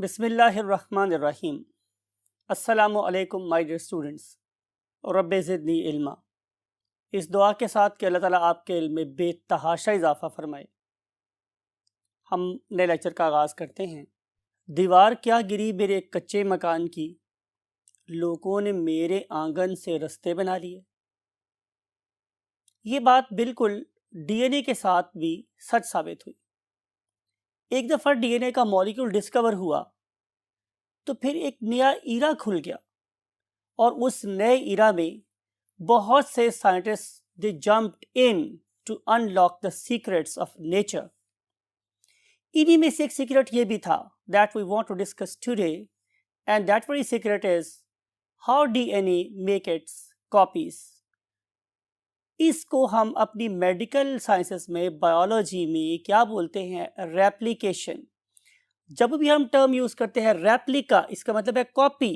बिस्मिल्लाहिर्रहमानिर्रहीम। अस्सलामु अलैकुम माय डियर स्टूडेंट्स, रब्बे ज़िदनी इल्मा। इस दुआ के साथ कि अल्लाह ताला आपके इल्म में बेतहाशा इजाफ़ा फरमाए, हम नए लेक्चर का आगाज़ करते हैं। दीवार क्या गिरी मेरे कच्चे मकान की, लोगों ने मेरे आंगन से रस्ते बना लिए। ये बात बिल्कुल डीएनए के साथ भी सच साबित हुई। एक दफ़ा डीएनए का मॉलिक्यूल डिस्कवर हुआ तो फिर एक नया ईरा खुल गया, और उस नए ईरा में बहुत से scientist they jumped in to unlock the secrets of nature. इन्हीं में से एक सीक्रेट ये भी था that we want to discuss today, and that very secret is how DNA make its copies. इसको हम अपनी मेडिकल साइंसेस में, बायोलॉजी में क्या बोलते हैं? रेप्लिकेशन। जब भी हम टर्म यूज करते हैं रेप्लिका, इसका मतलब है कॉपी,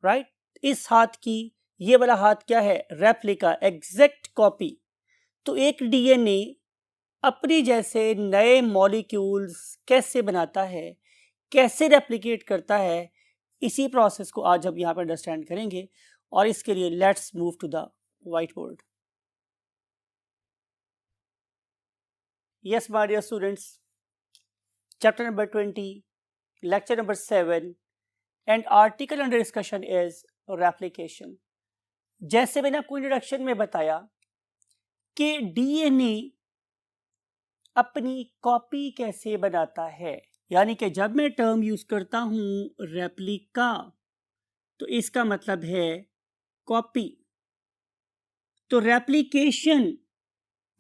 राइट? इस हाथ की ये वाला हाथ क्या है? Replica, exact copy. तो एक डीएनए अपने जैसे नए मॉलिक्यूल्स कैसे बनाता है, कैसे रेप्लिकेट करता है, इसी प्रोसेस को आज हम यहाँ पर अंडरस्टैंड करेंगे। और इसके लिए let's move to the whiteboard. Yes my dear students, chapter number 20, lecture number 7, and article under discussion is replication। जैसे मैंने आपको इंट्रोडक्शन में बताया कि डीएनए अपनी कॉपी कैसे बनाता है, यानी कि जब मैं टर्म यूज करता हूं रेप्लिका, तो इसका मतलब है कॉपी। तो replication,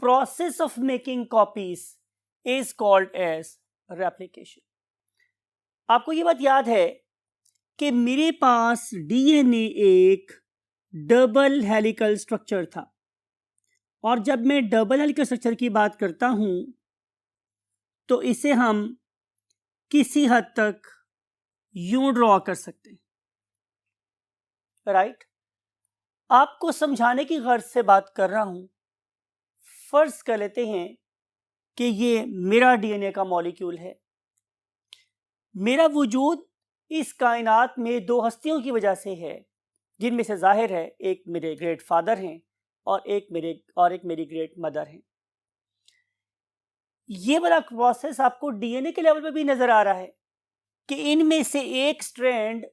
process of making copies, is called as replication. आपको ये बात याद है कि मेरे पास डीएनए एक डबल हेलिकल स्ट्रक्चर था, और जब मैं डबल हेलिकल स्ट्रक्चर की बात करता हूं तो इसे हम किसी हद तक यूं ड्रॉ कर सकते हैं, राइट? आपको समझाने की गर्ज से बात कर रहा हूं। फर्ज कर लेते हैं कि ये मेरा डीएनए का मॉलिक्यूल है। मेरा वजूद इस कायनात में दो हस्तियों की वजह से है, जिनमें से जाहिर है एक मेरे ग्रेट फादर हैं और एक मेरी ग्रेट मदर हैं। ये वाला प्रोसेस आपको डीएनए के लेवल पे भी नजर आ रहा है कि इनमें से एक स्ट्रैंड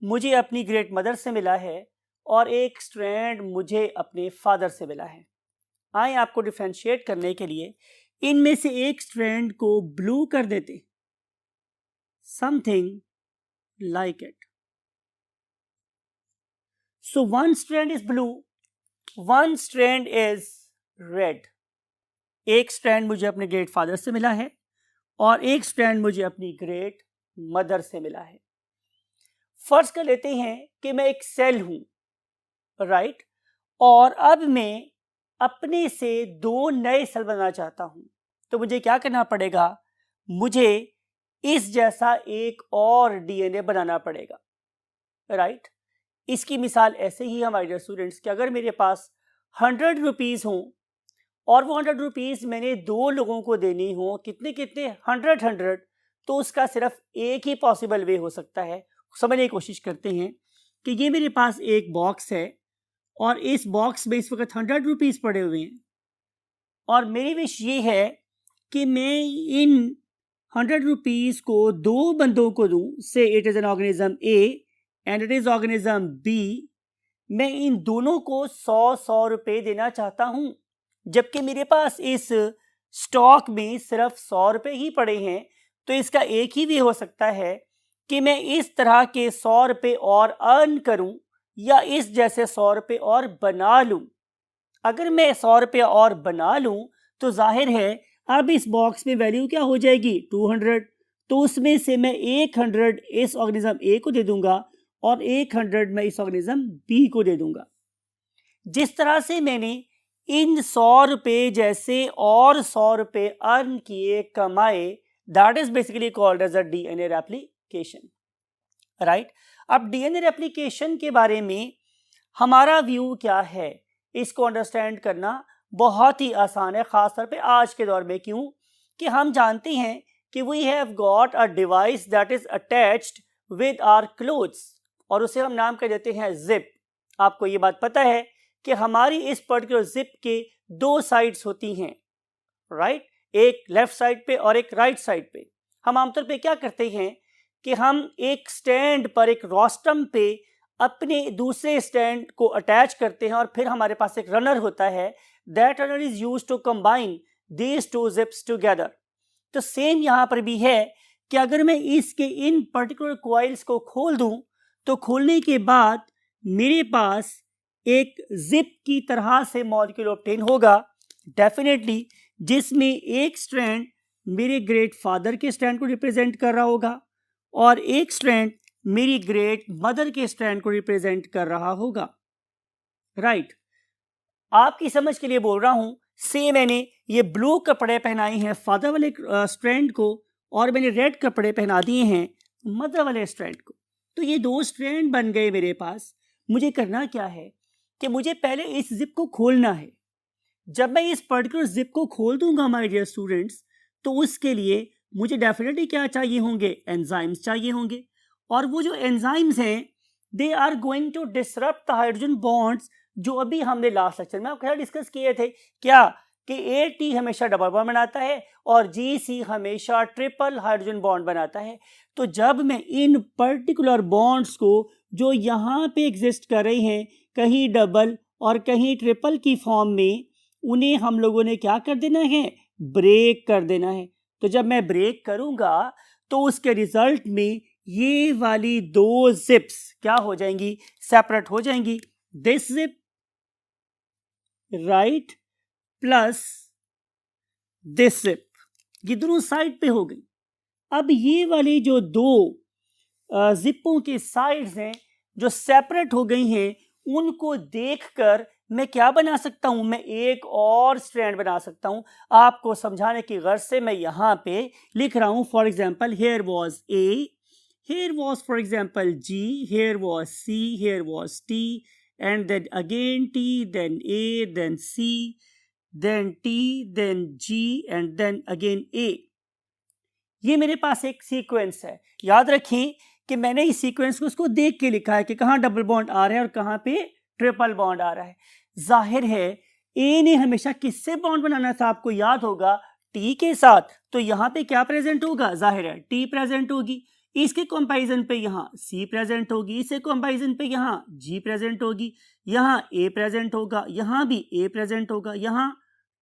मुझे अपनी ग्रेट मदर से मिला है और एक स्ट्रैंड मुझे अपने फादर से मिला है। आए आपको डिफरेंशिएट करने के लिए इनमें से एक स्ट्रैंड को ब्लू कर देते, something like it. So one strand is blue, one strand is red. एक स्ट्रैंड मुझे अपने ग्रेट फादर से मिला है और एक स्ट्रैंड मुझे अपनी ग्रेट मदर से मिला है। फर्ज कर लेते हैं कि मैं एक सेल हूं, राइट? और अब मैं अपने से दो नए सेल बनाना चाहता हूं, तो मुझे क्या करना पड़ेगा? मुझे इस जैसा एक और डीएनए बनाना पड़ेगा, राइट? इसकी मिसाल ऐसे ही हमारे डियर स्टूडेंट्स कि अगर मेरे पास 100 रुपीज़ हों और वो 100 रुपीज़ मैंने दो लोगों को देनी हो, कितने 100, तो उसका सिर्फ एक ही पॉसिबल वे हो सकता है। समझने की कोशिश करते हैं कि ये मेरे पास एक बॉक्स है और इस बॉक्स में इस वक्त 100 रुपीज़ पड़े हुए हैं, और मेरी विश ये है कि मैं इन 100 रुपीज़ को दो बंदों को दूं। So it is an organism A and it is organism B. मैं इन दोनों को 100 रुपए देना चाहता हूं, जबकि मेरे पास इस स्टॉक में सिर्फ 100 रुपए ही पड़े हैं। तो इसका एक ही वे हो सकता है कि मैं इस तरह के 100 रुपए और अर्न करूं या इस जैसे 100 रुपए और बना लूं। अगर मैं 100 रुपए और बना लूं तो जाहिर है अब इस बॉक्स में वैल्यू क्या हो जाएगी? 200। तो उसमें से मैं 100 इस ऑर्गेनिज्म ए को दे दूंगा और 100 मैं इस ऑर्गेनिज्म बी को दे दूंगा। जिस तरह से मैंने इन 100 रुपए जैसे और 100 रुपए अर्न किए, कमाए, that is basically called as a DNA replication, right? अब डीएनए रेप्लिकेशन के बारे में हमारा व्यू क्या है, इसको अंडरस्टैंड करना बहुत ही आसान है, खासतौर पे आज के दौर में। क्यों? कि हम जानते हैं कि we have got a device that is attached with our clothes, और उसे हम नाम कर देते हैं जिप। आपको ये बात पता है कि हमारी इस पर्टिकुलर जिप के दो साइड्स होती हैं, राइट, एक लेफ्ट साइड पे और एक राइट साइड पे। हम आमतौर पे क्या करते हैं कि हम एक स्टैंड पर, एक रोस्टम पे अपने दूसरे स्टैंड को अटैच करते हैं और फिर हमारे पास एक रनर होता है, that runner is used to combine these two zips together. तो सेम यहां पर भी है कि अगर मैं इसके इन पर्टिकुलर कॉइल्स को खोल दूं तो खोलने के बाद मेरे पास एक जिप की तरह से मॉलिक्यूल ऑब्टेन होगा डेफिनेटली, जिसमें एक स्ट्रैंड मेरे ग्रेट फादर के स्ट्रैंड को रिप्रेजेंट कर रहा होगा और एक स्ट्रैंड मेरी ग्रेट मदर के स्ट्रैंड को रिप्रेजेंट कर रहा होगा, राइट। आपकी समझ के लिए बोल रहा हूं, से मैंने ये ब्लू कपड़े पहनाए हैं फादर वाले स्ट्रैंड को और मैंने रेड कपड़े पहना दिए हैं मदर वाले स्ट्रैंड को, तो ये दो स्ट्रैंड बन गए मेरे पास। मुझे करना क्या है कि मुझे पहले इस जिप को खोलना है। जब मैं इस पर्टिकुलर जिप को खोल दूंगा माय डियर स्टूडेंट्स, तो उसके लिए मुझे डेफिनेटली क्या चाहिए होंगे, एंजाइम्स चाहिए होंगे, और वो जो एंजाइम्स हैं they are going to disrupt the hydrogen bonds, जो अभी हमने लास्ट लेक्चर में आपके साथ डिस्कस किए थे, क्या कि AT हमेशा डबल बॉन्ड बनाता है और GC हमेशा ट्रिपल हाइड्रोजन बॉन्ड बनाता है। तो जब मैं इन पर्टिकुलर बॉन्ड्स को जो यहाँ पे एग्जिस्ट कर रहे हैं कहीं डबल और कहीं ट्रिपल की फॉर्म में, उन्हें हम लोगों ने क्या कर देना है, ब्रेक कर देना है। तो जब मैं ब्रेक करूंगा तो उसके रिजल्ट में ये वाली दो जिप्स क्या हो जाएंगी, सेपरेट हो जाएंगी। This zip right plus this zip, ये दोनों साइड पे हो गई। अब ये वाली जो दो जिपों के साइड्स हैं जो सेपरेट हो गई हैं, उनको देखकर मैं क्या बना सकता हूं, मैं एक और स्ट्रैंड बना सकता हूं। आपको समझाने की गर्ज से मैं यहां पे लिख रहा हूं, for example here was A, here was for example G, here was C, here was T, and then again T, then A, then C, then T, then G, and then again A। ये मेरे पास एक sequence है। याद रखें कि मैंने इस sequence को उसको देख के लिखा है कि कहाँ डबल बॉन्ड आ रहा है और कहाँ पे ट्रिपल बॉन्ड आ रहा है। जाहिर है ए ने हमेशा किससे बॉन्ड बनाना था, आपको याद होगा, टी के साथ। तो यहाँ पे क्या प्रेजेंट होगा, जाहिर है टी प्रेजेंट होगी। इसके कंपैरिजन पे यहाँ सी प्रेजेंट होगी, इसके कंपैरिजन पे यहाँ जी प्रेजेंट होगी, यहाँ ए प्रेजेंट होगा, यहाँ भी ए प्रेजेंट होगा, यहाँ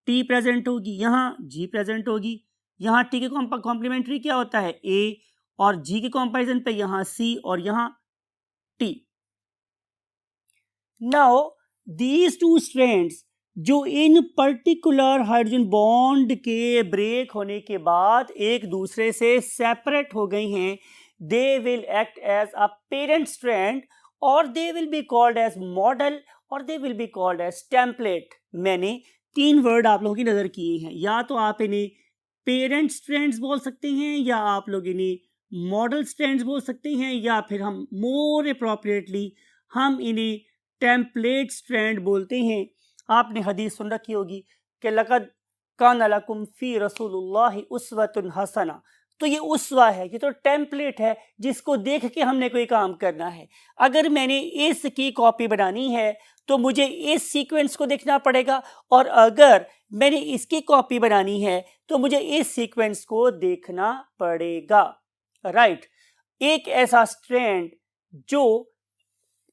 टी प्रेजेंट होगी, यहाँ जी प्रेजेंट होगी। यहाँ टी के कॉम्प्लीमेंट्री क्या होता है, ए, और जी के कंपैरिजन पे यहाँ सी और यहाँ T. Now these two strands जो इन पर्टिकुलर हाइड्रोजन बॉन्ड के ब्रेक होने के बाद एक दूसरे से सेपरेट हो गई हैं, they will act as a parent strand or they will be called as model or they will be called as template। मैंने तीन वर्ड आप लोगों की नजर किए हैं, या तो आप इन्हें पेरेंट स्ट्रैंड्स बोल सकते हैं, या आप लोग इन्हें मॉडल स्ट्रैंड्स बोल सकते हैं, या फिर हम मोर अप्रोप्रिएटली हम इन्हें टेम्पलेट स्ट्रैंड बोलते हैं। आपने हदीस सुन रखी होगी कि लक़द कान लकुम फी रसूलुल्लाहि उस्वतुन हसना। तो ये उस्वा है, ये तो टेम्पलेट है जिसको देख के हमने कोई काम करना है। अगर मैंने इसकी कॉपी बनानी है तो मुझे इस सीक्वेंस को देखना पड़ेगा, और अगर मैंने इसकी कॉपी बनानी है तो मुझे इस सीक्वेंस को देखना पड़ेगा, राइट। एक ऐसा स्ट्रैंड जो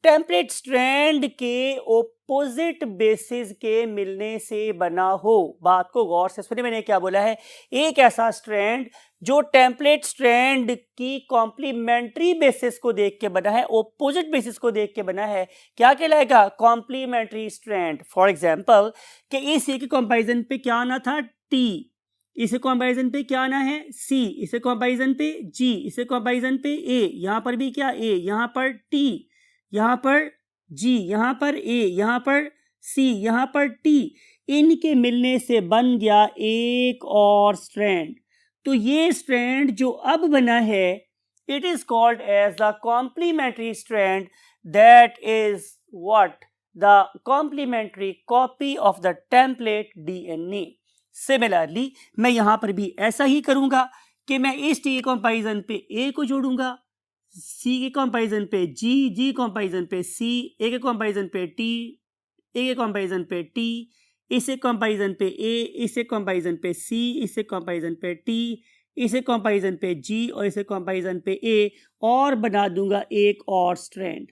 टेम्पलेट स्ट्रैंड के ओपोजिट बेसिस के मिलने से बना हो। बात को गौर से सुनिए, मैंने क्या बोला है, एक ऐसा स्ट्रैंड जो टेम्पलेट स्ट्रैंड की कॉम्प्लीमेंट्री बेसिस को देख के बना है, ओपोजिट बेसिस को देख के बना है, क्या कहलाएगा, कॉम्प्लीमेंट्री स्ट्रैंड। फॉर एग्जांपल कि इसी के कंपैरिजन पे क्या आना था, टी, इसे कंपैरिजन पे क्या आना है, सी, इसे कंपैरिजन पे जी, इसे कंपैरिजन पे ए, यहाँ पर भी क्या ए, यहाँ पर टी, यहाँ पर जी, यहाँ पर ए, यहाँ पर सी, यहाँ पर टी, इनके मिलने से बन गया एक और स्ट्रैंड। तो ये स्ट्रैंड जो अब बना है, it is called as the complementary strand, that is what, the complementary copy of the template DNA। Similarly मैं यहाँ पर भी ऐसा ही करूँगा कि मैं इस टी के कंपैरिजन पे ए को जोड़ूंगा, सी के कंपैरिजन पे जी, जी कंपैरिजन पे सी, ए के कंपैरिजन पे टी, ए के कंपैरिजन पे टी, इसे कंपैरिजन पे ए, इसे कंपैरिजन पे सी, इसे कंपैरिजन पे टी, इसे कंपैरिजन पे जी और इसे कंपैरिजन पे ए, और बना दूंगा एक और स्ट्रैंड।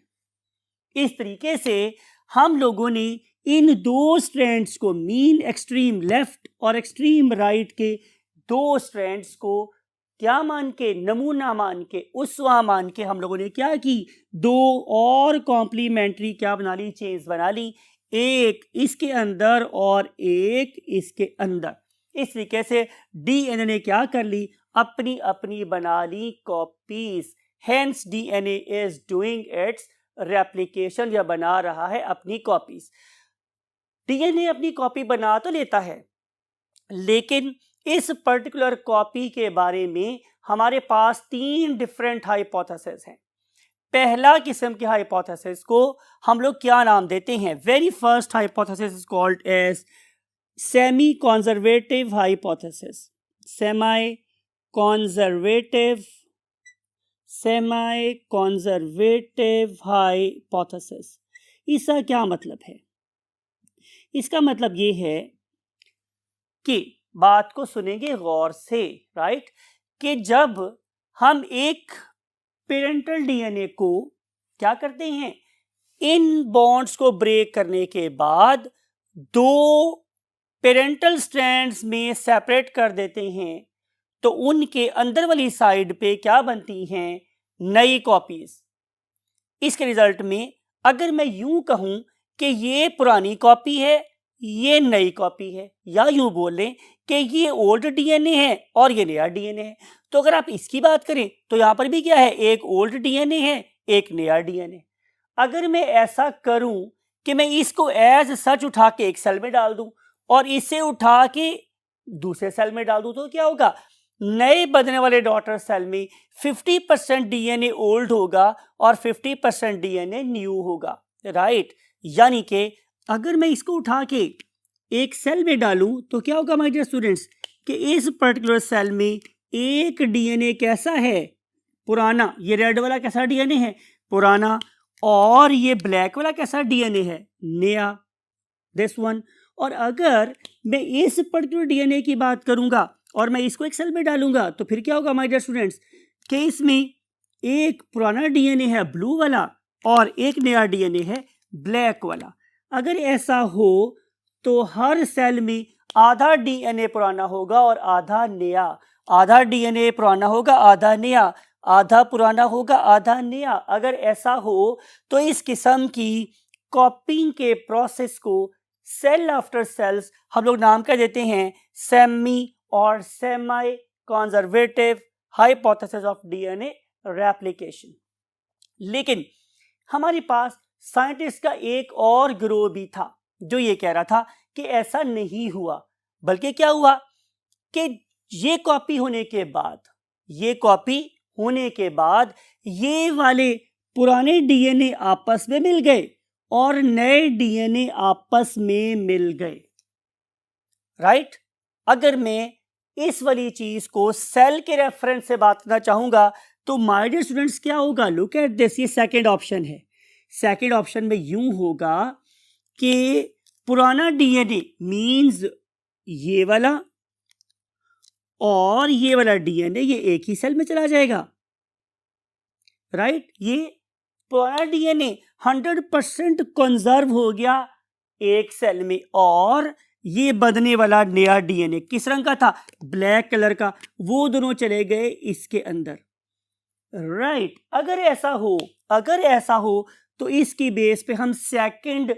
इस तरीके से हम लोगों ने इन दो स्ट्रैंड्स को, मीन एक्सट्रीम लेफ्ट और एक्सट्रीम राइट के दो स्ट्रैंड्स को क्या मान के, नमूना मान के, उसवा मान के हम लोगों ने क्या की, दो और कॉम्प्लीमेंट्री क्या बना ली, चेन्स बना ली, एक इसके अंदर और एक इसके अंदर। इस तरीके से डीएनए ने क्या कर ली, अपनी अपनी बना ली copies. Hence DNA is doing its replication, या बना रहा है अपनी कॉपीज। डीएनए अपनी कॉपी बना तो लेता है, लेकिन इस पर्टिकुलर कॉपी के बारे में हमारे पास 3 डिफरेंट हाइपोथेसिस हैं। पहला किस्म के हाइपोथेसिस को हम लोग क्या नाम देते हैं, very first hypothesis is called as semi conservative hypothesis. Semi conservative hypothesis. इसका क्या मतलब है? इसका मतलब ये है कि बात को सुनेंगे गौर से, राइट, कि जब हम एक पेरेंटल डीएनए को क्या करते हैं, इन बॉन्ड्स को ब्रेक करने के बाद दो पेरेंटल स्ट्रैंड्स में सेपरेट कर देते हैं, तो उनके अंदर वाली साइड पे क्या बनती हैं, नई कॉपीज। इसके रिजल्ट में अगर मैं यूं कहूं कि ये पुरानी कॉपी है, ये नई कॉपी है, या यूं बोलें कि ये ओल्ड डीएनए है और ये नया डीएनए है, तो अगर आप इसकी बात करें तो यहां पर भी क्या है, एक ओल्ड डीएनए है, एक नया डीएनए। अगर मैं ऐसा करूं कि मैं इसको एज सच उठा के एक सेल में डाल दूं और इसे उठा के दूसरे सेल में डाल दूं, तो क्या होगा, नए बनने वाले डॉटर सेल में 50% डीएनए ओल्ड होगा और 50% डीएनए न्यू होगा, राइट। यानी कि अगर मैं इसको उठा के एक सेल में डालूं तो क्या होगा माय डियर स्टूडेंट्स, कि इस पर्टिकुलर सेल में एक डीएनए कैसा है, पुराना, ये रेड वाला कैसा डीएनए है, पुराना, और ये ब्लैक वाला कैसा डीएनए है, नया, दिस वन। और अगर मैं इस पर्टिकुलर डीएनए की बात करूंगा और मैं इसको एक सेल में डालूंगा तो फिर क्या होगा माय डियर स्टूडेंट्स, कि इसमें एक पुराना डीएनए है ब्लू वाला और एक नया डीएनए है ब्लैक वाला। अगर ऐसा हो तो हर सेल में आधा डीएनए पुराना होगा और आधा नया, आधा डीएनए पुराना होगा आधा नया, आधा पुराना होगा आधा नया। अगर ऐसा हो तो इस किस्म की कॉपिंग के प्रोसेस को सेल आफ्टर सेल्स हम लोग नाम क्या देते हैं, सेमी और semi conservative hypothesis of DNA replication. लेकिन हमारे पास साइंटिस्ट का एक और ग्रोह भी था जो ये कह रहा था कि ऐसा नहीं हुआ, बल्कि क्या हुआ कि ये कॉपी होने के बाद ये वाले पुराने डीएनए आपस में मिल गए और नए डीएनए आपस में मिल गए, राइट। अगर मैं इस वाली चीज को सेल के रेफरेंस से बात करना चाहूंगा तो माय डियर स्टूडेंट्स क्या होगा, लुक एट दिस, ये सेकंड ऑप्शन है। सेकंड ऑप्शन में यूं होगा कि पुराना डीएनए मींस ये वाला और ये वाला डीएनए ये एक ही सेल में चला जाएगा, राइट। ये पुराना डीएनए 100% कंजर्व हो गया एक सेल में और ये बदलने वाला नया डीएनए किस रंग का था, ब्लैक कलर का, वो दोनों चले गए इसके अंदर, राइट। अगर ऐसा हो तो इसकी बेस पे हम सेकंड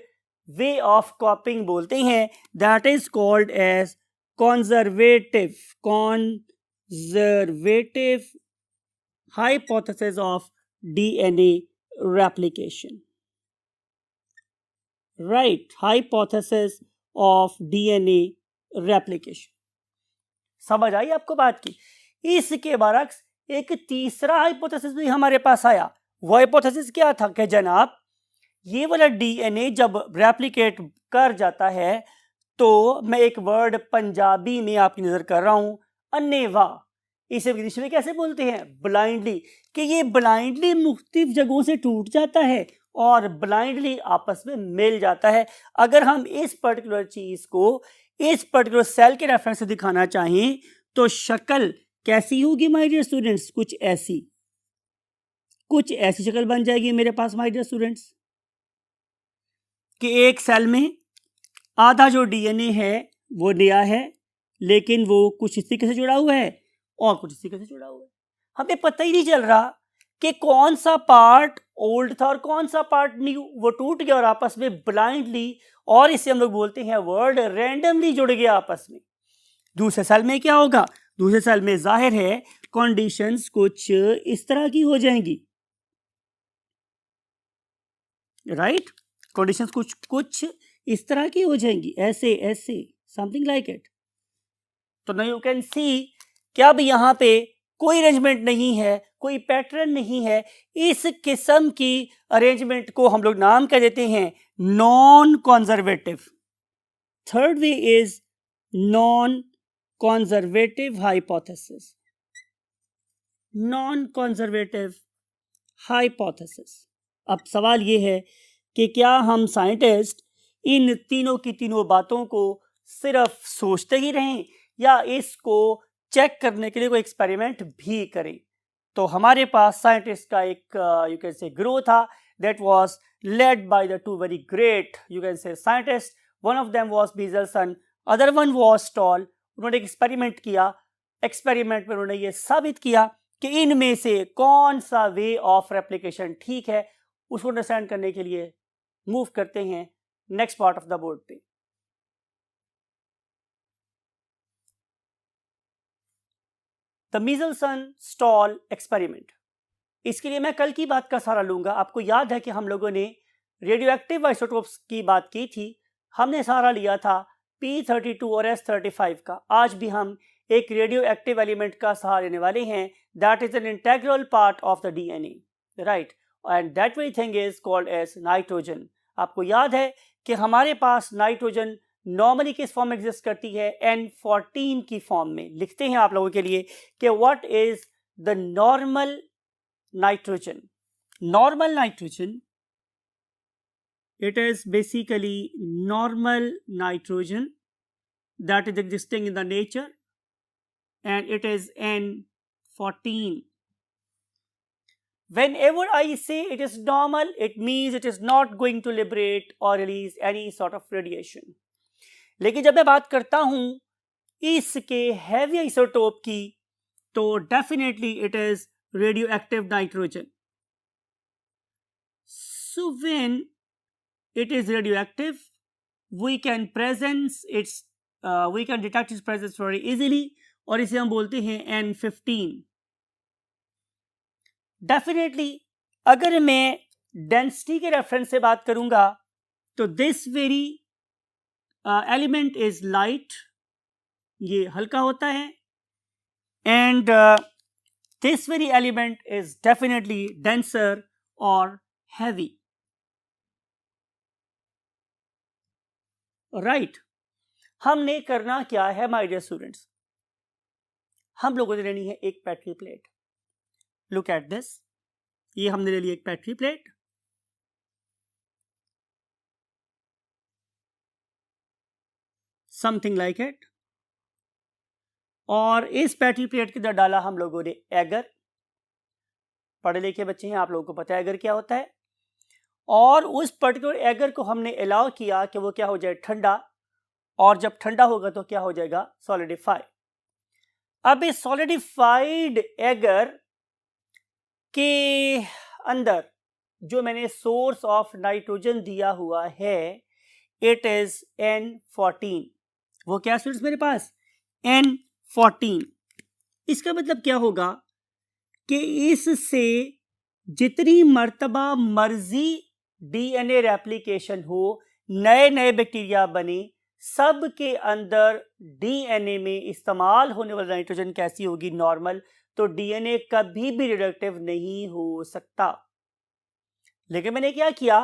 वे ऑफ कॉपिंग बोलते हैं, that is called as conservative hypothesis of DNA replication, right, hypothesis of DNA replication. समझ आई आपको बात की? इसके बरक्स एक तीसरा हाइपोथेसिस भी हमारे पास आया। वो हाइपोथेसिस क्या था कि जनाब ये वाला डीएनए जब रेप्लिकेट कर जाता है तो मैं एक वर्ड पंजाबी में आपकी नजर कर रहा हूं, अन्नेवा, इसे इंग्लिश में कैसे बोलते हैं? ब्लाइंडली, कि ये ब्लाइंडली मुख्तलिफ जगहों से टूट जाता है और ब्लाइंडली आपस में मिल जाता है। अगर हम इस पर्टिकुलर चीज को इस पर्टिकुलर सेल के रेफरेंस से दिखाना चाहें तो शक्ल कैसी होगी माय डियर स्टूडेंट्स? कुछ ऐसी शक्ल बन जाएगी मेरे पास माय डियर स्टूडेंट्स, कि एक सेल में आधा जो डीएनए है वो नया है, लेकिन वो कुछ इस तरीके से जुड़ा हुआ है और कुछ इस तरीके से जुड़ा हुआ है। हमें पता ही नहीं चल रहा कि कौन सा पार्ट ओल्ड था और कौन सा पार्ट न्यू। वो टूट गया और आपस में ब्लाइंडली, और इसे हम लोग बोलते हैं वर्ड, रैंडमली जुड़ गया आपस में। दूसरे सेल में क्या होगा? दूसरे सेल में जाहिर है कंडीशंस कुछ इस तरह की हो जाएंगी, राइट? कंडीशंस कुछ इस तरह की हो जाएंगी, ऐसे समथिंग लाइक इट। तो नाउ यू कैन सी कि अब यहाँ पे कोई अरेंजमेंट नहीं है, कोई पैटर्न नहीं है। इस किस्म की अरेंजमेंट को हम लोग नाम कह देते हैं non conservative. Third way is non conservative hypothesis. Non conservative hypothesis. अब सवाल ये है कि क्या हम साइंटिस्ट इन तीनों की तीनों बातों को सिर्फ सोचते ही रहें या इसको चेक करने के लिए कोई एक्सपेरिमेंट भी करें? तो हमारे पास साइंटिस्ट का एक यू कैन से ग्रुप था that was led by the two very great you can say scientist. One of them was Meselson, other one was Stahl. उन्होंने एक एक्सपेरिमेंट किया। एक्सपेरिमेंट में उन्होंने ये साबित किया कि इनमें से कौन सा वे ऑफ रेप्लिकेशन ठीक है। उसको अंडरस्टैंड करने के लिए मूव करते हैं next part of the board पे। The Meselson Stahl experiment. इसके लिए मैं कल की बात का सहारा लूंगा। आपको याद है कि हम लोगों ने रेडियो एक्टिव आइसोटोप्स की बात की थी। हमने सहारा लिया था P32 और S35 का। आज भी हम एक रेडियो एक्टिव एलिमेंट का सहारा लेने वाले हैं, that is an integral part of the DNA, right? And that very thing is called as nitrogen. आपको याद है कि हमारे पास नाइट्रोजन नॉर्मली किस फॉर्म में एग्जिस्ट करती है? N14 की फॉर्म में। लिखते हैं आप लोगों के लिए कि what is the normal nitrogen? Normal nitrogen, it is basically normal nitrogen that is existing in the nature and it is N14. Whenever I say it is normal, it means it is not going to liberate or release any sort of radiation. लेकिन जब मैं बात करता हूं इसके heavy isotope की, तो definitely it is radioactive nitrogen. So when it is radioactive, we can detect its presence very easily, और इसे हम बोलते हैं N15. Definitely अगर मैं डेंसिटी के रेफरेंस से बात करूंगा तो this very element is light, ये हल्का होता है, and this very element is definitely denser or heavy, right? हमने करना क्या है my dear students? हम लोगों ने लेनी है एक petri plate. Look at this, ये हमने ले ली एक petri plate. Something like it. और इस पेट्री प्लेट के अंदर डाला हम लोगों ने एगर। पढ़े लिखे बच्चे हैं, आप लोगों को पता है एगर क्या होता है। और उस पर्टिकुलर एगर को हमने अलाउ किया कि वो क्या हो जाए? ठंडा। और जब ठंडा होगा तो क्या हो जाएगा? सॉलिडिफाई। अब इस सॉलिडिफाइड एगर के अंदर जो मैंने सोर्स ऑफ नाइट्रोजन दिया हुआ है, इट इज N14। वो क्या स्टूडेंट्स मेरे पास? N14। इसका मतलब क्या होगा कि इससे जितनी मर्तबा मर्जी डीएनए रेप्लिकेशन हो, नए नए बैक्टीरिया बने, सब के अंदर डीएनए में इस्तेमाल होने वाला नाइट्रोजन कैसी होगी? नॉर्मल। तो डीएनए कभी भी रिडक्टिव नहीं हो सकता। लेकिन मैंने क्या किया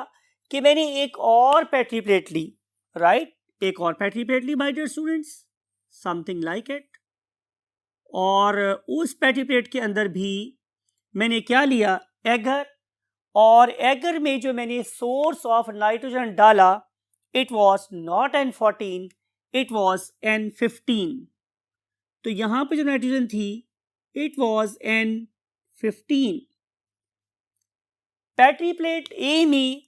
कि मैंने एक और पेट्री प्लेट ली, राइट? एक और पेट्री प्लेट ली my dear students, something like it. और उस पैटी प्लेट के अंदर भी मैंने क्या लिया, एगर, और एगर में जो मैंने सोर्स ऑफ नाइट्रोजन डाला it was not N14, it was N15। तो यहां पे जो नाइट्रोजन थी it was N15। Petri plate A में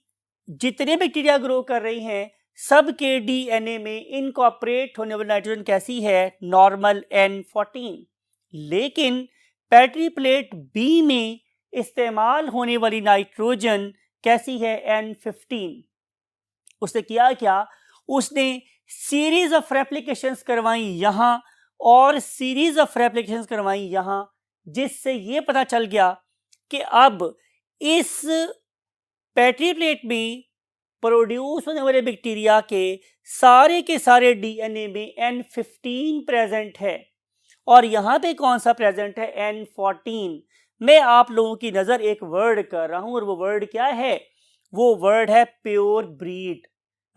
जितने बैक्टीरिया ग्रो कर रही हैं सब के डीएनए में इनकॉर्पोरेट होने वाली नाइट्रोजन कैसी है, नॉर्मल N14। लेकिन पैटी प्लेट बी में इस्तेमाल होने वाली नाइट्रोजन कैसी है, N15। उसने किया क्या, उसने सीरीज ऑफ रेप्लिकेशंस करवाई यहां और सीरीज ऑफ रेप्लिकेशंस करवाई यहां, जिससे ये पता चल गया कि अब इस पैटी प्लेट में प्रोड्यूस होने वाले बैक्टीरिया के सारे डीएनए में N15 प्रेजेंट है और यहां पे कौन सा प्रेजेंट है, N14। मैं आप लोगों की नजर एक वर्ड कर रहा हूं और वो वर्ड क्या है, वो वर्ड है प्योर ब्रीड,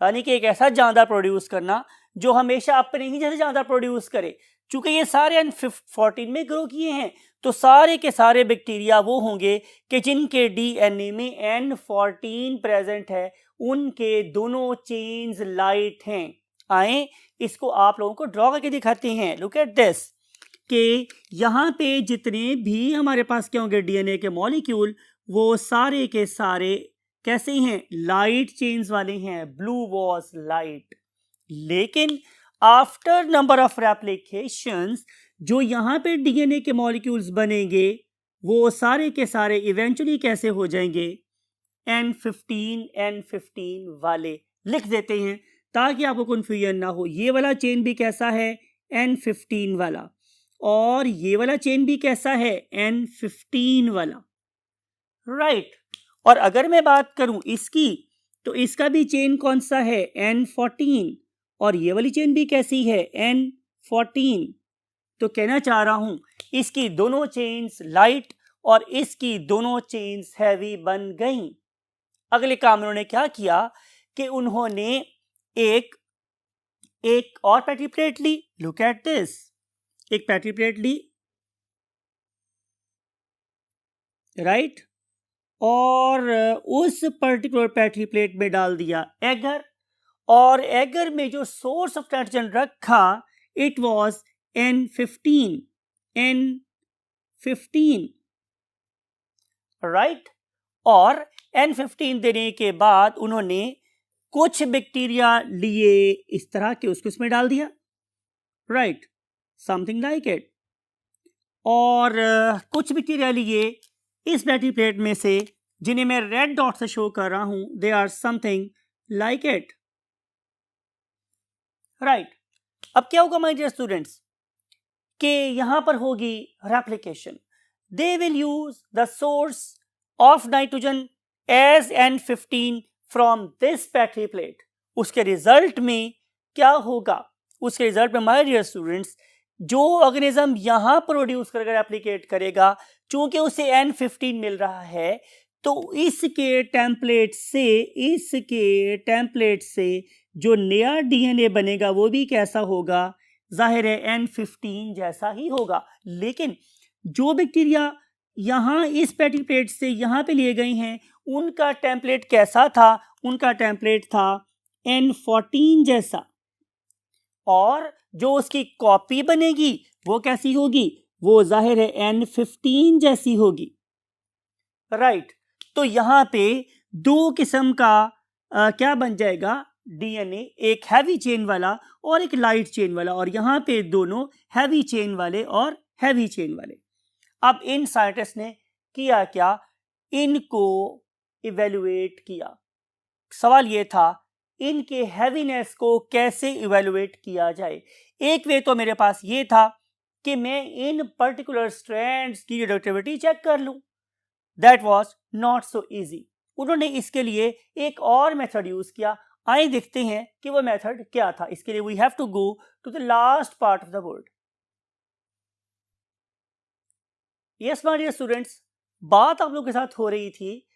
यानी कि एक ऐसा जानदार प्रोड्यूस करना जो हमेशा अपने ही जैसे जानदार प्रोड्यूस करे। चूंकि ये सारे N14 में ग्रो किए हैं तो सारे के सारे बैक्टीरिया वो होंगे कि जिनके डीएनए में N14 प्रेजेंट है, उनके दोनों चेन्स लाइट हैं। आए इसको आप लोगों को ड्रॉ करके दिखाते हैं। लुक एट दिस कि यहाँ पे जितने भी हमारे पास क्या होंगे डीएनए के मॉलिक्यूल, वो सारे के सारे कैसे हैं, लाइट चेन्स वाले हैं, ब्लू वॉज लाइट। लेकिन आफ्टर नंबर ऑफ रेप्लिकेशंस जो यहाँ पे डीएनए के मॉलिक्यूल्स बनेंगे वो सारे के सारे इवेंचुअली कैसे हो जाएंगे, N15 वाले। लिख देते हैं ताकि आपको कन्फ्यूजन ना हो। ये वाला चेन भी कैसा है, N15 वाला, और ये वाला चेन भी कैसा है, N15 वाला, राइट। और अगर मैं बात करूं इसकी तो इसका भी चेन कौन सा है, N14, और ये वाली चेन भी कैसी है, N14। तो कहना चाह रहा हूं इसकी दोनों चेन्स लाइट और इसकी दोनों चेन्स हैवी बन गई। अगले काम उन्होंने क्या किया कि उन्होंने एक और पैटी प्लेट ली। लुक एट दिस, एक पैटी प्लेट ली, राइट, और उस पर्टिकुलर पैटी प्लेट में डाल दिया एगर, और एगर में जो सोर्स ऑफ नाइट्रोजन रखा इट वॉज N15, राइट। और N15 देने के बाद उन्होंने कुछ बैक्टीरिया लिए इस तरह के, उसको इसमें डाल दिया, राइट, समथिंग लाइक इट। और कुछ बैक्टीरिया लिए इस पैटी प्लेट में से जिन्हें मैं रेड डॉट से शो कर रहा हूं, they are something like it, right. अब क्या होगा माय डियर स्टूडेंट्स कि यहां पर होगी replication. They will use the source of nitrogen as N15 from this petri plate. उसके रिजल्ट में क्या होगा, उसके रिजल्ट में माय डियर स्टूडेंट्स जो ऑर्गेनिज्म यहां प्रोड्यूस करके रेप्लिकेट करेगा, चूंकि उसे N15 मिल रहा है, तो इसके टेम्पलेट से जो नया डीएनए बनेगा वो भी कैसा होगा, जाहिर है N15 जैसा ही होगा। लेकिन जो बैक्टीरिया यहां इस पैटी प्लेट से यहां पे लिए गई हैं उनका टेम्पलेट कैसा था, उनका टेम्पलेट था N14 जैसा, और जो उसकी कॉपी बनेगी वो कैसी होगी, वो जाहिर है N15 जैसी होगी, राइट। तो यहां पे दो किस्म का क्या बन जाएगा डीएनए, एक हैवी चेन वाला और एक लाइट चेन वाला, और यहां पे दोनों हैवी चेन वाले और हैवी चेन वाले। अब इन साइंटिस्ट ने किया क्या, इनको इवेलुएट किया। सवाल ये था इनके हैवीनेस को कैसे इवेलुएट किया जाए। एक वे तो मेरे पास ये था कि मैं इन पर्टिकुलर स्ट्रैंड्स की रिडक्टिविटी चेक कर लूं। That was not so easy. उन्होंने इसके लिए एक और मेथड यूज किया। आइए देखते हैं कि वो मेथड क्या था। इसके लिए we have to go to the last part of the word. Yes my dear students, बात आप लोगों के साथ हो रही थी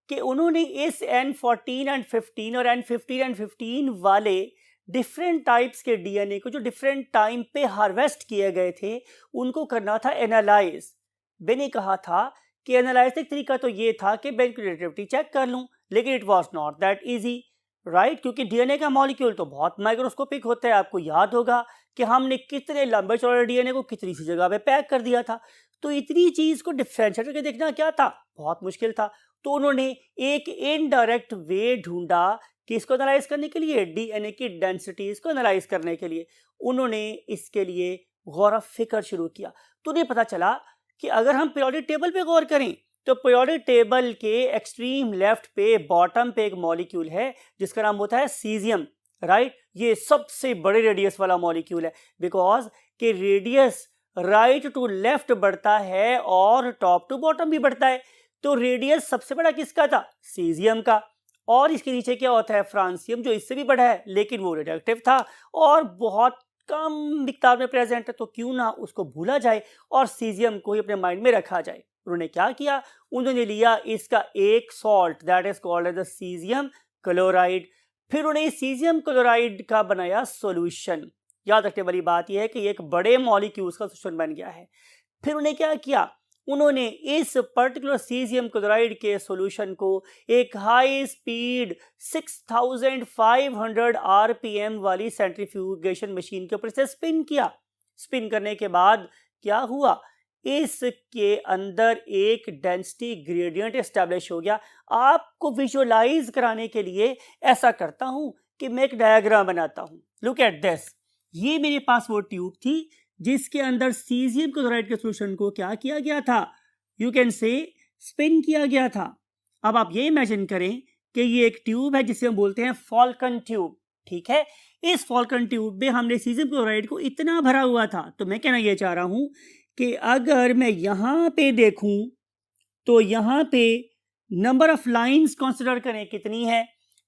कि उन्होंने इस N14 और N15 वाले डिफरेंट टाइप्स के डीएनए को जो डिफरेंट टाइम पे हार्वेस्ट किए गए थे उनको करना था एनालाइज। मैंने कहा था कि एनालाइज का तरीका तो ये था कि मैं रिलेटिविटी चेक कर लूं, लेकिन it was not that easy, right, क्योंकि डीएनए का मॉलिक्यूल तो बहुत माइक्रोस्कोपिक होता है। आपको याद होगा कि हमने कितने लंबे चौड़े डीएनए को कितनी सी जगह पे पैक कर दिया था। तो इतनी चीज को डिफरेंशिएट करके देखना क्या था, बहुत मुश्किल था। तो उन्होंने एक इनडायरेक्ट वे ढूंढा किसको एनालाइज करने के लिए, डीएनए की डेंसिटीज को एनालाइज करने के लिए। उन्होंने इसके लिए गौर फिक्र शुरू किया। तो उन्हें पता चला कि अगर हम पीरियोडिक टेबल पे गौर करें तो पीरियोडिक टेबल के एक्सट्रीम लेफ्ट पे बॉटम पे एक मॉलिक्यूल है जिसका नाम होता है सीजियम, राइट। ये सबसे बड़े रेडियस वाला मॉलिक्यूल है, बिकॉज के रेडियस राइट टू लेफ्ट बढ़ता है और टॉप टू बॉटम भी बढ़ता है। तो रेडियस सबसे बड़ा किसका था, सीजियम का। और इसके नीचे क्या होता है, फ्रांसियम, जो इससे भी बड़ा है लेकिन वो रेडियोएक्टिव था और बहुत कम मिकदार में प्रेजेंट है। तो क्यों ना उसको भूला जाए और सीजियम को ही अपने माइंड में रखा जाए। उन्होंने क्या किया, उन्होंने लिया इसका एक salt that is called as the caesium chloride. फिर उन्हें सीजियम क्लोराइड का बनाया सॉल्यूशन। याद रखने वाली बात यह है कि एक बड़े मॉलिक्यूल्स का सॉल्यूशन बन गया है। फिर उन्हें क्या किया, उन्होंने इस पर्टिकुलर सीजियम क्लोराइड के सॉल्यूशन को एक हाई स्पीड 6500 आरपीएम वाली सेंट्रीफ्यूगेशन मशीन के ऊपर से स्पिन किया। स्पिन करने के बाद क्या हुआ, इसके अंदर एक डेंसिटी ग्रेडियंट एस्टैब्लिश हो गया। आपको विजुअलाइज कराने के लिए ऐसा करता हूं कि मैं एक डायग्राम बनाता हूं। Look at this. ये मेरे पास वो ट्यूब थी जिसके अंदर सीजियम क्लोराइड के सॉल्यूशन को क्या किया गया था, यू कैन से स्पिन किया गया था। अब आप ये इमेजिन करें कि ये एक ट्यूब है जिसे हम बोलते हैं फॉल्कन ट्यूब, ठीक है। इस फॉल्कन ट्यूब में हमने सीजियम क्लोराइड को इतना भरा हुआ था। तो मैं कहना ये चाह रहा हूं कि अगर मैं यहां पे देखूं तो यहां पे नंबर ऑफ लाइंस कंसिडर करें कितनी है।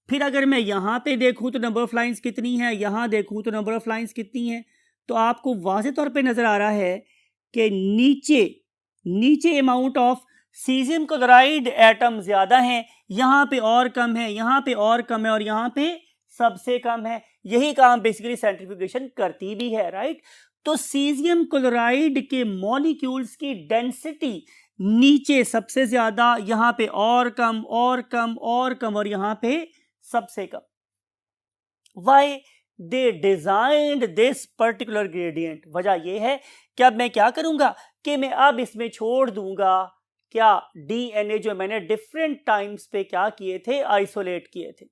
फिर अगर मैं यहां पे देखूं तो नंबर ऑफ लाइंस कितनी है, यहां देखूं तो नंबर ऑफ लाइंस कितनी है। तो आपको वाज़ेह तौर पे नजर आ रहा है कि नीचे amount of caesium chloride atom ज्यादा है, यहां पे और कम है, यहां पे और कम है और यहां पे सबसे कम है। यही काम बेसिकली सेंट्रीफ्यूगेशन करती भी है, राइट। तो सीजियम क्लोराइड के मॉलिक्यूल्स की डेंसिटी नीचे सबसे ज्यादा, यहां पे और कम और कम और कम और यहां पे सबसे कम। Why they designed this particular gradient, वजह यह है कि अब मैं क्या करूंगा कि मैं अब इसमें छोड़ दूंगा क्या, डीएनए जो मैंने डिफरेंट टाइम्स पे क्या किए थे, आइसोलेट किए थे,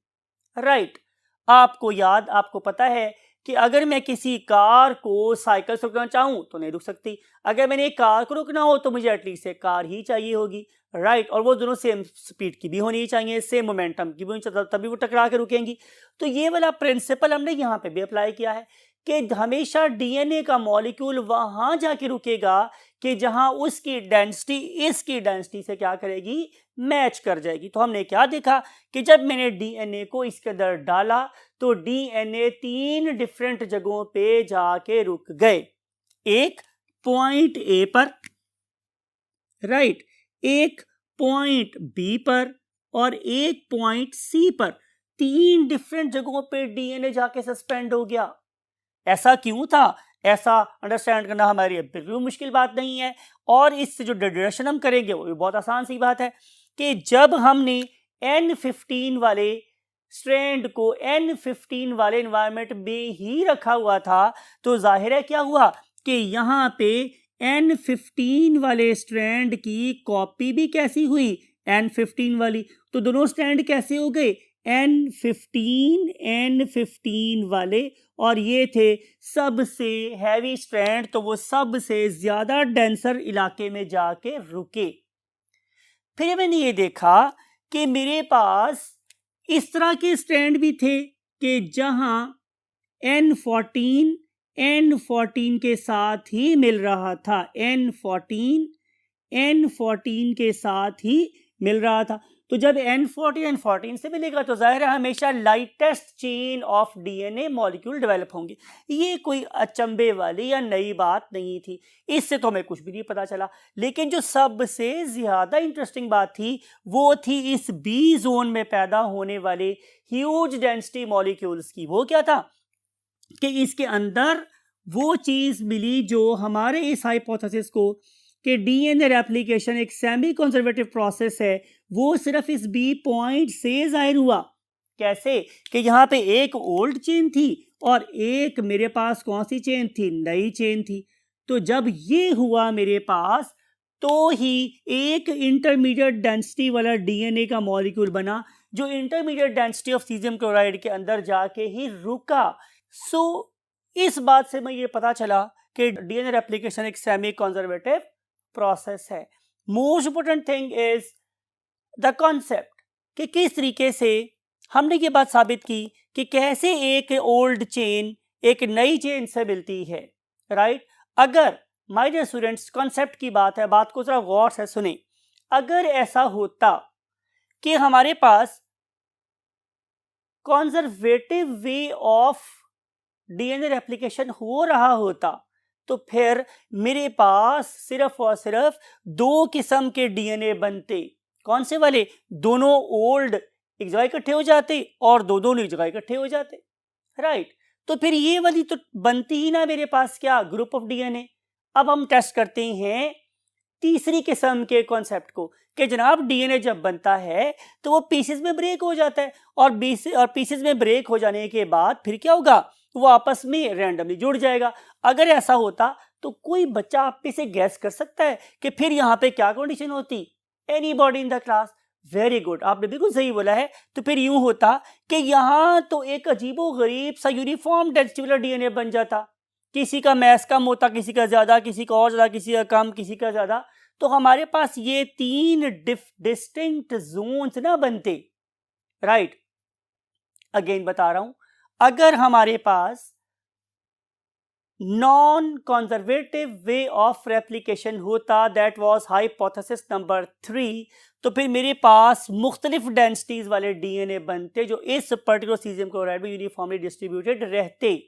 राइट। आपको पता है कि अगर मैं किसी कार को साइकिल से रुकना चाहूं तो नहीं रुक सकती। अगर मैंने एक कार को रुकना हो तो मुझे एटलीस्ट एक कार ही चाहिए होगी, राइट। और वो दोनों सेम स्पीड की भी होनी चाहिए, सेम मोमेंटम की भी होनी चाहिए, तभी वो टकरा के रुकेंगी। तो ये वाला प्रिंसिपल हमने यहाँ पे भी अप्लाई किया है कि हमेशा डीएनए का मॉलिक्यूल वहां जाके रुकेगा कि जहां उसकी डेंसिटी इसकी डेंसिटी से क्या करेगी, मैच कर जाएगी। तो हमने क्या देखा कि जब मैंने डीएनए को इसके अंदर डाला तो डीएनए 3 डिफरेंट जगहों पे जाके रुक गए। एक पॉइंट ए पर, राइट, एक पॉइंट बी पर और एक पॉइंट सी पर। 3 डिफरेंट जगहों पे डीएनए जाके सस्पेंड हो गया। ऐसा क्यों था, ऐसा अंडरस्टैंड करना हमारे लिए बिल्कुल मुश्किल बात नहीं है। और इससे जो डिडक्शन हम करेंगे वो भी बहुत आसान सी बात है कि जब हमने N15 वाले स्ट्रैंड को N15 वाले एनवायरनमेंट में ही रखा हुआ था तो जाहिर है क्या हुआ कि यहाँ पे N15 वाले स्ट्रैंड की कॉपी भी कैसी हुई, N15 वाली। तो दोनों स्ट्रैंड कैसे हो गए, N15 वाले, और ये थे सबसे हैवी स्ट्रैंड, तो वो सबसे ज्यादा डेंसर इलाके में जाके रुके। फिर मैंने ये देखा कि मेरे पास इस तरह के स्ट्रैंड भी थे कि जहां N14 के साथ ही मिल रहा था, N14 के साथ ही मिल रहा था। तो जब N14 से मिलेगा तो जाहिर है हमेशा lightest chain of DNA molecule develop होंगे। ये कोई अचंभे वाली या नई बात नहीं थी, इससे तो हमें कुछ भी नहीं पता चला। लेकिन जो सबसे ज्यादा इंटरेस्टिंग बात थी वो थी इस बी जोन में पैदा होने वाले ह्यूज डेंसिटी मॉलिक्यूल्स की। वो क्या था, कि इसके अंदर वो चीज़ मिली जो हमारे इस हाइपोथेसिस को कि डीएनए रेप्लिकेशन एक सेमी कंजर्वेटिव प्रोसेस है, वो सिर्फ इस बी पॉइंट से जाहिर हुआ। कैसे? कि यहाँ पे एक ओल्ड चेन थी और एक मेरे पास कौन सी चेन थी? नई चेन थी। तो जब ये हुआ मेरे पास, तो ही एक इंटरमीडिएट डेंसिटी वाला डीएनए का मॉलिक्यूल बना, जो intermediate density of caesium chloride के अंदर जाके ही रुका। सो इस बात से मैं ये पता चला कि डीएनए रेप्लिकेशन एक सेमी कंजर्वेटिव प्रोसेस है। Most important thing is the concept कि किस तरीके से हमने ये बात साबित की कि कैसे एक ओल्ड चेन एक नई चेन से मिलती है, राइट? अगर माय डियर स्टूडेंट्स, कॉन्सेप्ट की बात है, बात को जरा गौर से सुने। अगर ऐसा होता कि हमारे पास conservative way of DNA replication हो रहा होता, तो फिर मेरे पास सिर्फ और सिर्फ दो किस्म के डीएनए बनते। कौन से वाले? दोनों ओल्ड एक जगह इकट्ठे हो जाते और दोनों एक जगह इकट्ठे हो जाते, राइट? तो फिर ये वाली तो बनती ही ना मेरे पास क्या? Group of DNA. अब हम टेस्ट करते हैं तीसरी किस्म के कॉन्सेप्ट को कि जनाब डीएनए जब बनता है तो वो पीसेस में ब्रेक हो जाता है, और पीसेस में ब्रेक हो जाने के बाद फिर क्या होगा? वो आपस में रैंडमली जुड़ जाएगा। अगर ऐसा होता तो कोई बच्चा आप में से गैस कर सकता है कि फिर यहाँ पे क्या कंडीशन होती? Anybody in the class? Very good, आपने बिल्कुल सही बोला है। तो फिर यूं होता कि यहाँ तो एक अजीबो गरीब सा यूनिफॉर्म डेंसिटी वाला डीएनए बन जाता। किसी का मैस कम होता, किसी का ज्यादा, किसी का और ज्यादा, किसी का कम, किसी का ज्यादा। तो हमारे पास ये तीन डिस्टिंक्ट जोन्स ना बनते, राइट? अगेन बता रहा हूं, अगर हमारे पास non conservative way of replication होता, दैट वाज हाइपोथेसिस नंबर 3, तो फिर मेरे पास मुख्तलिफ डेंसिटीज वाले डीएनए बनते जो इस पर्टिकुलर सीजियम क्लोराइड में यूनिफॉर्मली डिस्ट्रीब्यूटेड रहते।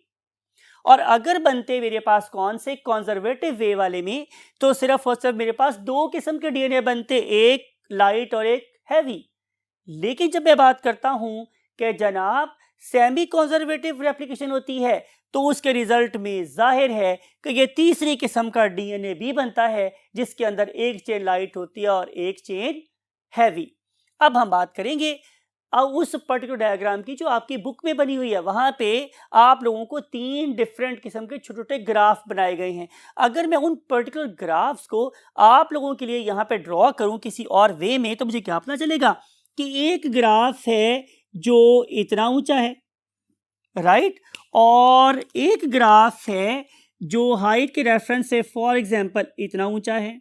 और अगर बनते मेरे पास कौन से? कंजर्वेटिव वे वाले में, तो सिर्फ और सिर्फ मेरे पास दो किस्म के डीएनए बनते, एक लाइट और एक हैवी। लेकिन जब मैं बात करता हूं कि जनाब सेमी कंजर्वेटिव रेप्लिकेशन होती है, तो उसके रिजल्ट में जाहिर है कि ये तीसरी किस्म का डीएनए भी बनता है जिसके अंदर एक चेन लाइट होती है और एक चेन हैवी। अब हम बात करेंगे उस पर्टिकुलर डायग्राम की जो आपकी बुक में बनी हुई है। वहां पे आप लोगों को तीन डिफरेंट किस्म के छोटे छोटे ग्राफ बनाए गए हैं। अगर मैं उन पर्टिकुलर ग्राफ्स को आप लोगों के लिए यहाँ पे ड्रॉ करूं किसी और वे में, तो मुझे क्या पता चलेगा कि एक ग्राफ है जो इतना ऊंचा है, राइट? और एक ग्राफ है जो हाइट के रेफरेंस से फॉर एग्जांपल इतना ऊंचा है,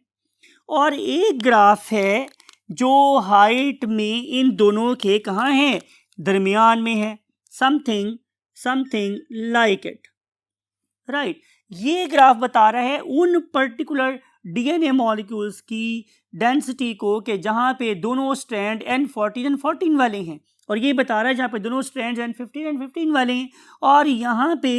और एक ग्राफ है जो हाइट में इन दोनों के कहाँ है? दरमियान में है। Something like it, right? ये ग्राफ बता रहा है उन पर्टिकुलर डीएनए मॉलिक्यूल्स की डेंसिटी को कि जहाँ पे दोनों स्ट्रैंड N14 N14 वाले हैं, और ये बता रहा है जहाँ पे दोनों स्ट्रैंड N15 N15 वाले हैं, और यहाँ पे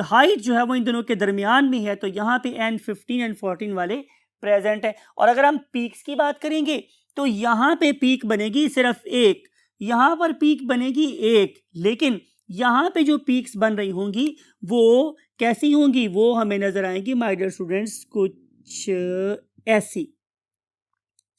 हाइट जो है वो इन दोनों के दरमियान में है, तो यहाँ पे N15 N14 वाले प्रेजेंट है। और अगर हम पीक्स की बात करेंगे तो यहाँ पे पीक बनेगी सिर्फ एक, यहाँ पर पीक बनेगी एक, लेकिन यहाँ पे जो पीक्स बन रही होंगी वो कैसी होंगी? वो हमें नजर आएंगी माय डियर स्टूडेंट्स कुछ ऐसी,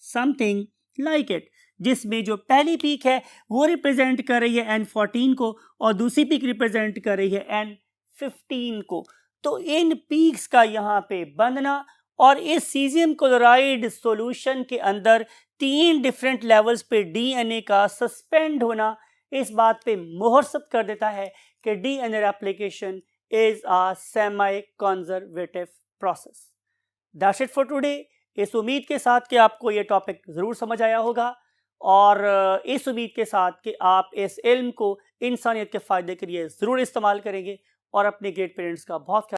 समथिंग लाइक इट, जिसमें जो पहली पीक है वो रिप्रेजेंट कर रही है N14 को और दूसरी पीक रिप्रेजेंट कर रही है N15 को। तो इन पीक्स का यहाँ पे बनना और इस सीजियम क्लोराइड सॉल्यूशन के अंदर तीन डिफरेंट लेवल्स पे डीएनए का सस्पेंड होना इस बात पे मोहरसत कर देता है कि DNA replication is a semi conservative process. That's it for today. इस उम्मीद के साथ कि आपको ये टॉपिक ज़रूर समझ आया होगा, और इस उम्मीद के साथ कि आप इस इल्म को इंसानियत के फ़ायदे के लिए ज़रूर इस्तेमाल करेंगे और अपने ग्रेट पेरेंट्स का बहुत